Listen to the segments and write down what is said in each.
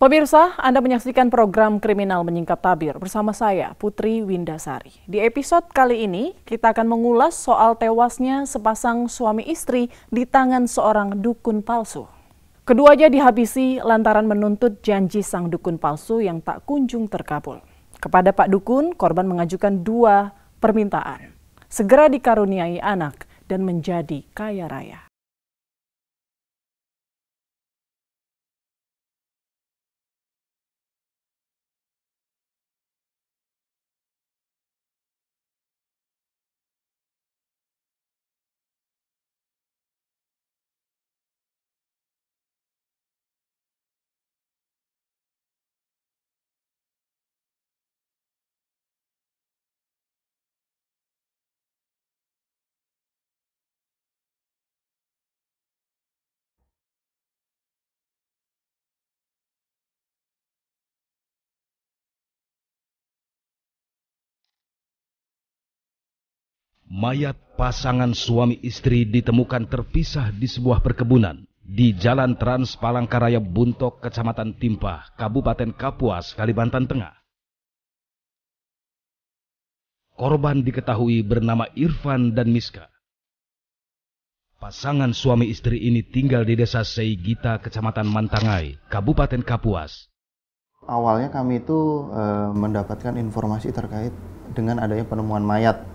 Pemirsa, Anda menyaksikan program Kriminal Menyingkap Tabir bersama saya, Putri Windasari. Di episode kali ini, kita akan mengulas soal tewasnya sepasang suami istri di tangan seorang dukun palsu. Keduanya dihabisi lantaran menuntut janji sang dukun palsu yang tak kunjung terkabul. Kepada Pak Dukun, korban mengajukan 2 permintaan. Segera dikaruniai anak dan menjadi kaya raya. Mayat pasangan suami istri ditemukan terpisah di sebuah perkebunan di Jalan Trans Palangkaraya Buntok, Kecamatan Timpah, Kabupaten Kapuas, Kalimantan Tengah. Korban diketahui bernama Irfan dan Miska. Pasangan suami istri ini tinggal di Desa Seigita, Kecamatan Mantangai, Kabupaten Kapuas. Awalnya kami itu mendapatkan informasi terkait dengan adanya penemuan mayat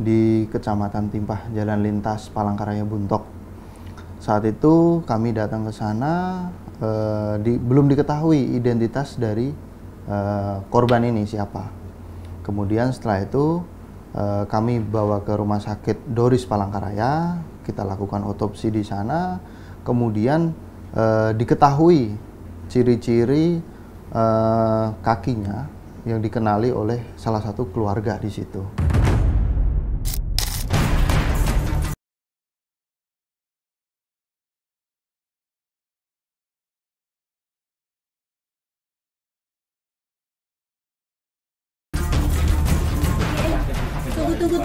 di Kecamatan Timpah, Jalan Lintas Palangkaraya Buntok. Saat itu kami datang ke sana, belum diketahui identitas dari korban ini siapa. Kemudian setelah itu kami bawa ke Rumah Sakit Doris Palangkaraya, kita lakukan otopsi di sana. Kemudian diketahui ciri-ciri kakinya yang dikenali oleh salah satu keluarga di situ.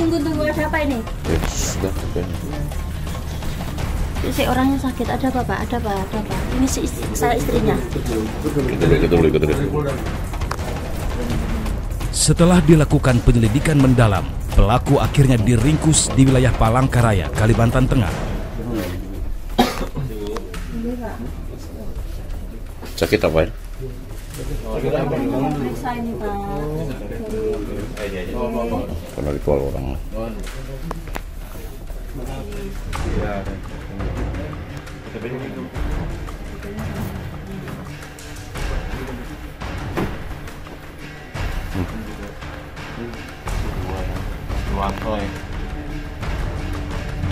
Tunggu, ada apa ini? Sudah, Si orangnya sakit, ada apa Pak? Ada apa? Ini saya istrinya. Setelah dilakukan penyelidikan mendalam, pelaku akhirnya diringkus di wilayah Palangkaraya, Kalimantan Tengah. Sakit apa ya? Periksa ini Pak. Karena ritual orang.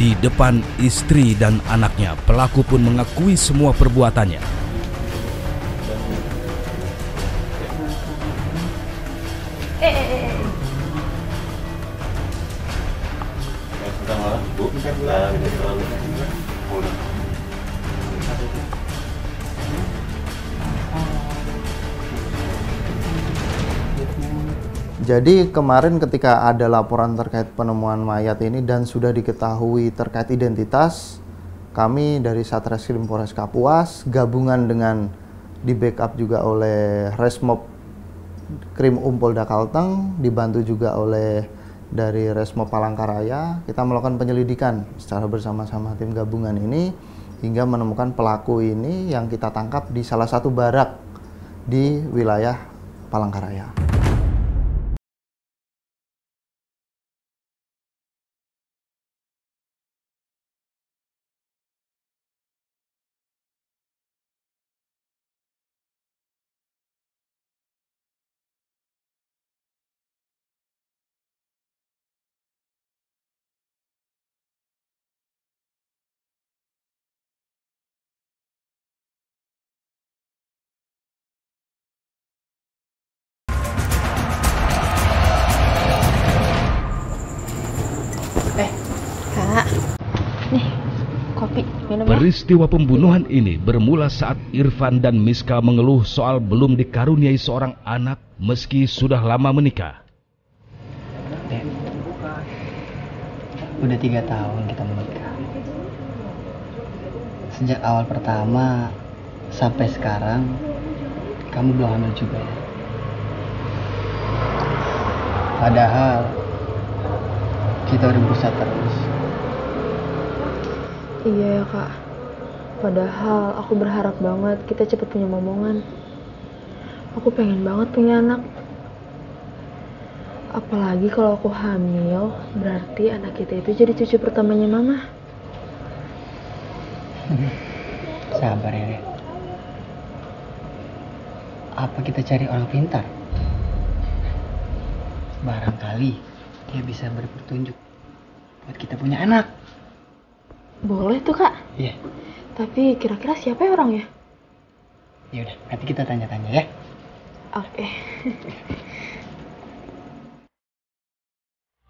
Di depan istri dan anaknya, pelaku pun mengakui semua perbuatannya. Jadi kemarin ketika ada laporan terkait penemuan mayat ini dan sudah diketahui terkait identitas, kami dari Satreskrim Polres Kapuas gabungan dengan di backup juga oleh Resmob Krim Polda Kalteng, dibantu juga oleh dari Resmob Palangkaraya, kita melakukan penyelidikan secara bersama-sama tim gabungan ini hingga menemukan pelaku ini yang kita tangkap di salah satu barak di wilayah Palangkaraya. Kak, nih kopi minum ya. Peristiwa pembunuhan ini bermula saat Irfan dan Miska mengeluh soal belum dikaruniai seorang anak meski sudah lama menikah. Dek, udah 3 tahun kita menikah. Sejak awal pertama sampai sekarang kamu belum hamil juga ya. Padahal kita udah berusaha terus. Iya ya kak, padahal aku berharap banget kita cepet punya momongan. Aku pengen banget punya anak. Apalagi kalau aku hamil, berarti anak kita itu jadi cucu pertamanya mama. Sabar ya, Rek. Apa kita cari orang pintar? Barangkali dia bisa beri petunjuk buat kita punya anak. Boleh tuh kak. Iya. Tapi kira-kira siapa ya orangnya? Ya udah, nanti kita tanya-tanya ya. Oke.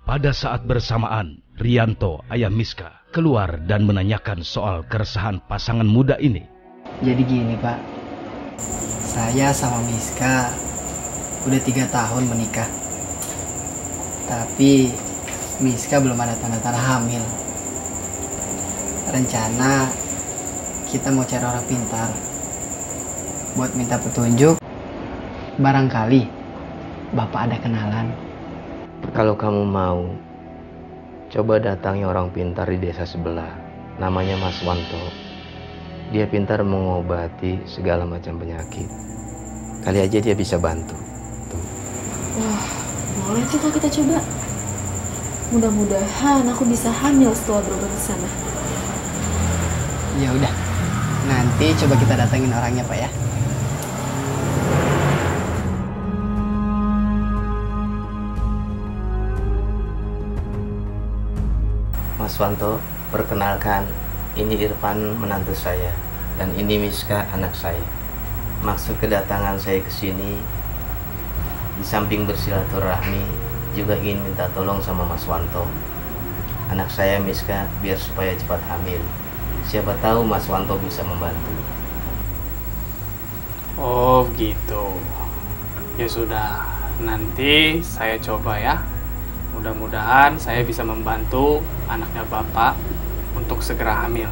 Pada saat bersamaan, Rianto, ayah Miska, keluar dan menanyakan soal keresahan pasangan muda ini. Jadi gini Pak, saya sama Miska udah 3 tahun menikah. Tapi Miska belum ada tanda-tanda hamil. Rencana kita mau cari orang pintar buat minta petunjuk. Barangkali Bapak ada kenalan. Kalau kamu mau, coba datangi orang pintar di desa sebelah. Namanya Mas Wanto. Dia pintar mengobati segala macam penyakit. Kali aja dia bisa bantu. Wah, boleh tuh kak kita coba. Mudah-mudahan aku bisa hamil setelah berobat di sana. Ya udah, nanti coba kita datengin orangnya Pak ya. Mas Wanto, perkenalkan, ini Irfan menantu saya, dan ini Miska anak saya. Maksud kedatangan saya ke sini, di samping bersilaturahmi, juga ingin minta tolong sama Mas Wanto. Anak saya Miska biar supaya cepat hamil. Siapa tahu Mas Wanto bisa membantu. Oh gitu. Ya sudah, nanti saya coba ya. Mudah-mudahan saya bisa membantu anaknya Bapak untuk segera hamil.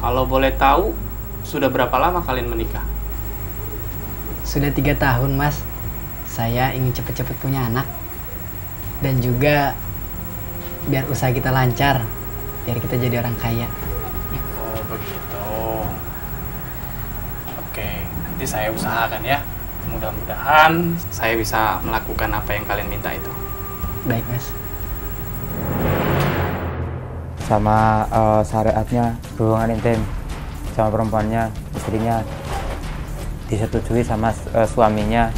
Kalau boleh tahu, sudah berapa lama kalian menikah? Sudah 3 tahun Mas. Saya ingin cepet-cepet punya anak. Dan juga biar usaha kita lancar. Biar kita jadi orang kaya. Oh begitu. Oke, nanti saya usahakan ya. Mudah-mudahan saya bisa melakukan apa yang kalian minta itu. Baik Mas. Sama syariatnya hubungan intim sama perempuannya, istrinya disetujui sama suaminya.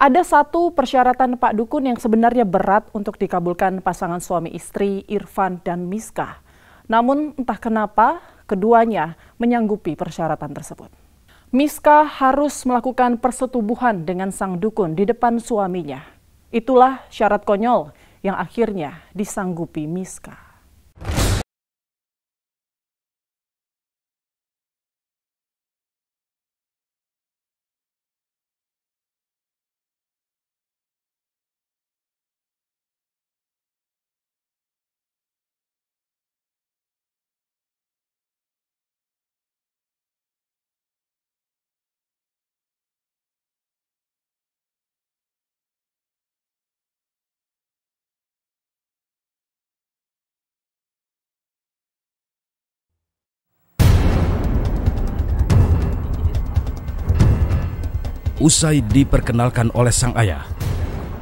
Ada satu persyaratan Pak Dukun yang sebenarnya berat untuk dikabulkan pasangan suami istri Irfan dan Miska. Namun entah kenapa keduanya menyanggupi persyaratan tersebut. Miska harus melakukan persetubuhan dengan sang dukun di depan suaminya. Itulah syarat konyol yang akhirnya disanggupi Miska. Usai diperkenalkan oleh sang ayah,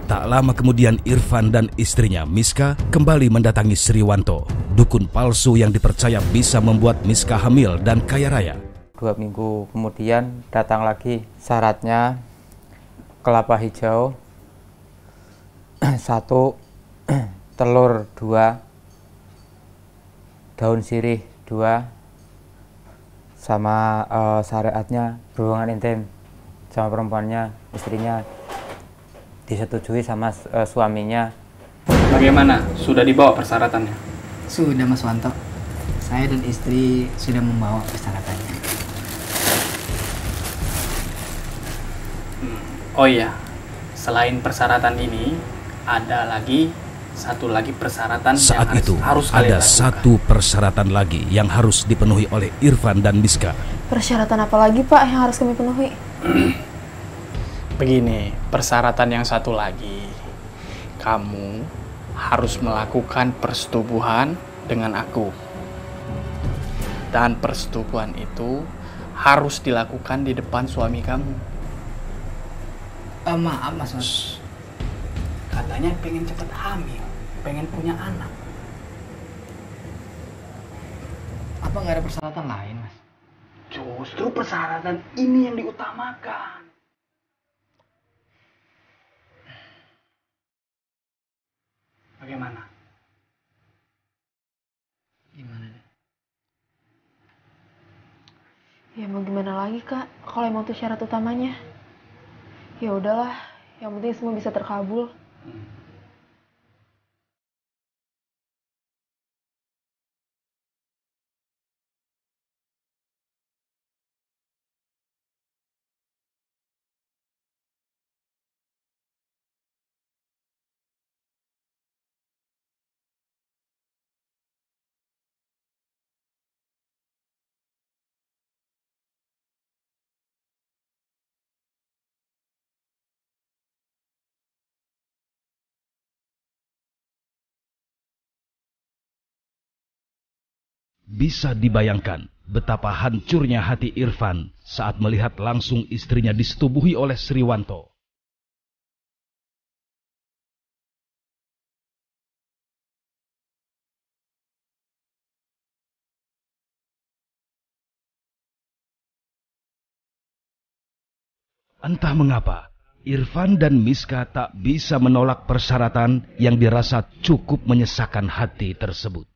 tak lama kemudian Irfan dan istrinya Miska kembali mendatangi Sriwanto, dukun palsu yang dipercaya bisa membuat Miska hamil dan kaya raya. 2 minggu kemudian datang lagi, syaratnya kelapa hijau 1, telur 2, daun sirih 2, sama syariatnya hubungan intim sama perempuannya, istrinya disetujui sama suaminya. Bagaimana? Sudah dibawa persyaratannya? Sudah Mas Wanto. Saya dan istri sudah membawa persyaratannya. Oh iya, selain persyaratan ini, ada lagi satu lagi persyaratan Saat yang itu harus kalian ada lakukan. satu persyaratan lagi yang harus dipenuhi oleh Irfan dan Miska. Persyaratan apa lagi Pak yang harus kami penuhi? Begini, persyaratan yang satu lagi. Kamu harus melakukan persetubuhan dengan aku. Dan persetubuhan itu harus dilakukan di depan suami kamu. Maaf Mas. Katanya pengen cepat hamil, pengen punya anak. Apa nggak ada persyaratan lain Mas? Justru persyaratan ini yang diutamakan. Bagaimana? Gimana deh? Ya mau gimana lagi Kak, kalau emang itu syarat utamanya. Ya udahlah, yang penting semua bisa terkabul. Bisa dibayangkan betapa hancurnya hati Irfan saat melihat langsung istrinya disetubuhi oleh Sriwanto. Entah mengapa, Irfan dan Miska tak bisa menolak persyaratan yang dirasa cukup menyesakan hati tersebut.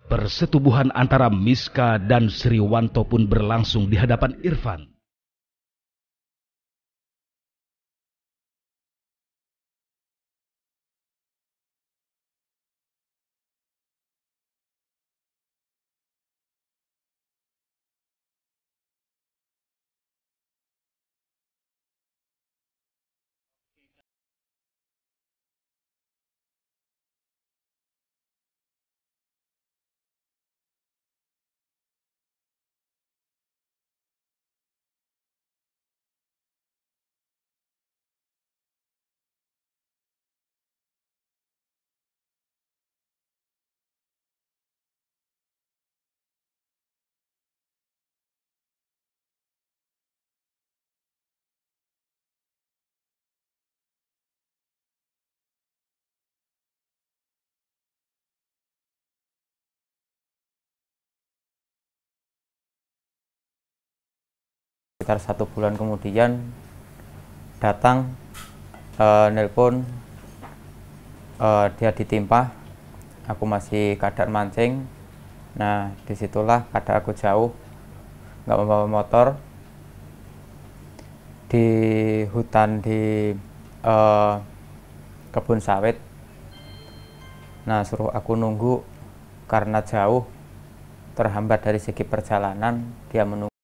Persetubuhan antara Miska dan Sriwanto pun berlangsung di hadapan Irfan. Sekitar 1 bulan kemudian datang nelpon, dia ditimpa, aku masih keadaan mancing. Nah disitulah keadaan aku jauh, nggak membawa motor, di hutan di kebun sawit. Nah suruh aku nunggu karena jauh, terhambat dari segi perjalanan, dia menunggu.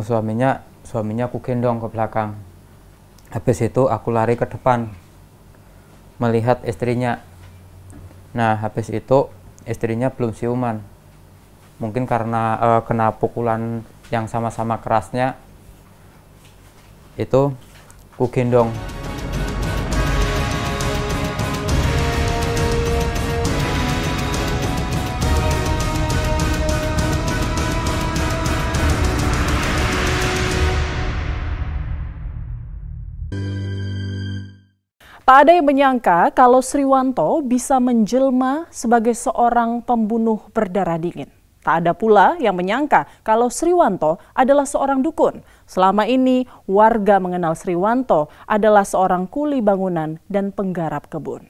bunuh suaminya aku gendong ke belakang. Habis itu aku lari ke depan melihat istrinya. Nah, habis itu istrinya belum siuman. Mungkin karena kena pukulan yang sama-sama kerasnya, itu ku gendong. Tak ada yang menyangka kalau Sriwanto bisa menjelma sebagai seorang pembunuh berdarah dingin. Tak ada pula yang menyangka kalau Sriwanto adalah seorang dukun. Selama ini warga mengenal Sriwanto adalah seorang kuli bangunan dan penggarap kebun.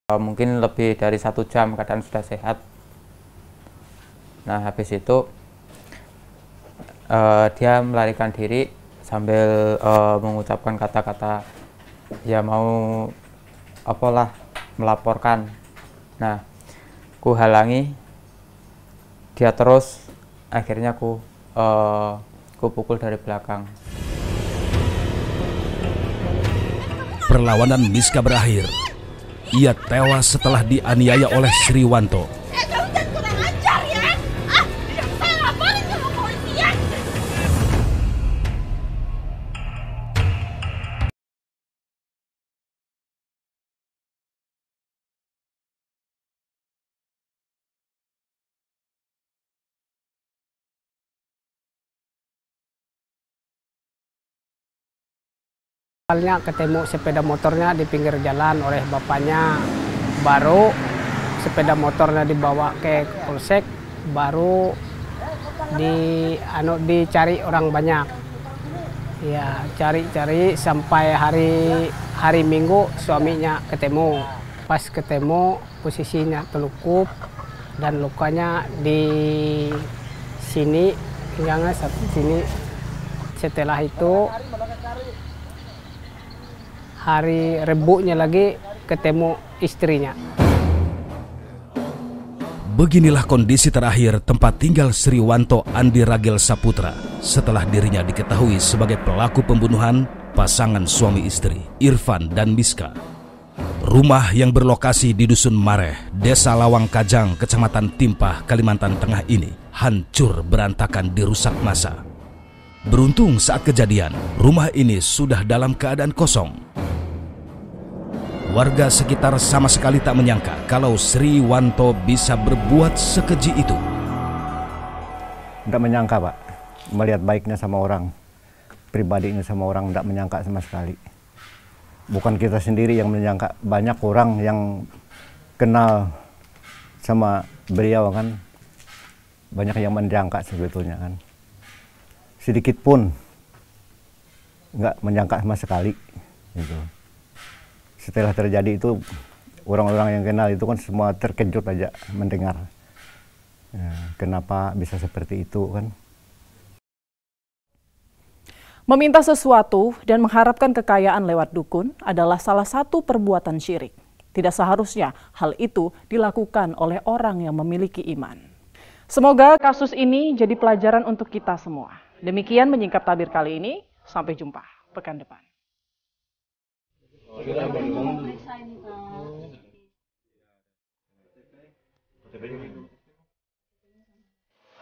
Mungkin lebih dari 1 jam keadaan sudah sehat. Nah, habis itu dia melarikan diri sambil mengucapkan kata-kata ya mau apalah melaporkan. Nah, ku halangi dia terus, akhirnya ku pukul dari belakang. Perlawanan Miska berakhir. Ia tewas setelah dianiaya oleh Sriwanto. Kamu jangan kurang ajar ya. Saya laporin ke kepolisian. Awalnya ketemu sepeda motornya di pinggir jalan oleh bapaknya, baru sepeda motornya dibawa ke polsek, baru dicari orang banyak. Ya, cari-cari sampai hari Minggu suaminya ketemu. Pas ketemu posisinya telungkup dan lukanya di sini, pinggangnya sini. Setelah itu hari Rebunya lagi ketemu istrinya. Beginilah kondisi terakhir tempat tinggal Sriwanto Andi Ragil Saputra setelah dirinya diketahui sebagai pelaku pembunuhan pasangan suami istri Irfan dan Miska. Rumah yang berlokasi di Dusun Mareh, Desa Lawang Kajang, Kecamatan Timpah, Kalimantan Tengah ini hancur berantakan dirusak massa. Beruntung saat kejadian, rumah ini sudah dalam keadaan kosong. Warga sekitar sama sekali tak menyangka kalau Sriwanto bisa berbuat sekeji itu. Tidak menyangka, Pak. Melihat baiknya sama orang, pribadinya sama orang, tidak menyangka sama sekali. Bukan kita sendiri yang menyangka, banyak orang yang kenal sama beliau kan. Banyak yang menyangka sebetulnya kan. Sedikit pun nggak menyangka sama sekali. Gitu. Setelah terjadi itu, orang-orang yang kenal itu kan semua terkejut aja mendengar. Ya, kenapa bisa seperti itu kan? Meminta sesuatu dan mengharapkan kekayaan lewat dukun adalah salah satu perbuatan syirik. Tidak seharusnya hal itu dilakukan oleh orang yang memiliki iman. Semoga kasus ini jadi pelajaran untuk kita semua. Demikian menyingkap tabir kali ini. Sampai jumpa pekan depan.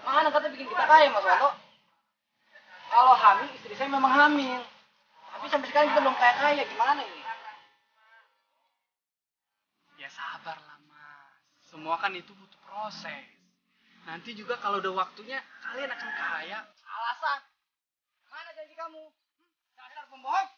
Mana kata bikin kita kaya, Mas Wanto? Kalau hamil, istri saya memang hamil. Tapi sampai sekarang kita belum kaya-kaya. Gimana ini? Ya sabarlah, Mas. Semua kan itu butuh proses. Nanti juga kalau udah waktunya, kalian akan kaya. Alasan? Mana janji kamu? Dasar pembohong.